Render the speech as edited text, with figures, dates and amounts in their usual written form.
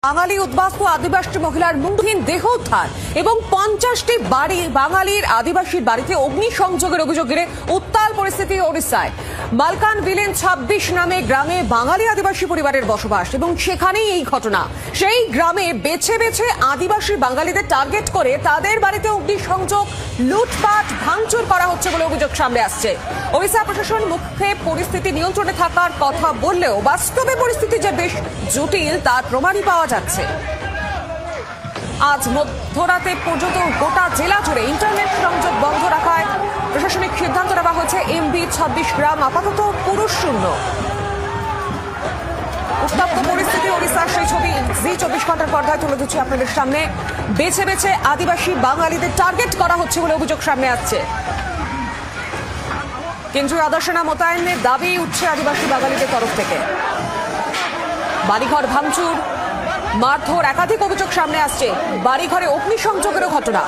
বাঙালি উদ্বাস্তু আদিবাসী মহিলার মুন্ডহীন দেহ উদ্ধার এবং 50টি বাড়ি বাঙালির আদিবাসীর বাড়িতে অগ্নিসংযোগের অভিযোগ ঘিরে উত্তাল পরিস্থিতি ওড়িশায়। মালকান ভিলেন 26 নামে গ্রামে বাঙালি আদিবাসী পরিবারের বসবাস এবং সেখানেই এই ঘটনা। সেই গ্রামে বেছে বেছে আদিবাসী বাঙালিদের টার্গেট করে তাদের বাড়িতে অগ্নিসংযোগ, লুটপাট, ভাঙচুর করা হচ্ছে বলে অভিযোগ সামনে আসছে। ওড়িশা প্রশাসন মুখে পরিস্থিতি নিয়ন্ত্রণে থাকার কথা বললেও বাস্তবে পরিস্থিতি যে বেশ জটিল তার প্রমাণই পাওয়া যাচ্ছে। আজ মধ্যরাতে পর্যন্ত গোটা জেলা জুড়ে ইন্টারনেট সংযোগ বন্ধ রাখায় প্রশাসনিক সিদ্ধান্ত নেওয়া হয়েছে। এমবি 26 গ্রাম আপাতত পুরুষ শূন্য। উত্তপ্ত পরিস্থিতি ওড়িশার সেই ছবি জি 24 ঘন্টার পর্দায় তুলে ধরছি আপনাদের সামনে। বেছে বেছে আদিবাসী বাঙালিদের টার্গেট করা হচ্ছে বলে অভিযোগ সামনে আসছে। কেন্দ্রীয় আদর্শ সেনা মোতায়েনের দাবি উঠছে আদিবাসী বাঙালিদের তরফ থেকে। বাড়িঘর ভাঙচুর, মারধর, একাধিক অভিযোগ সামনে আসছে। বাড়িঘরে অগ্নিসংযোগেরও ঘটনা।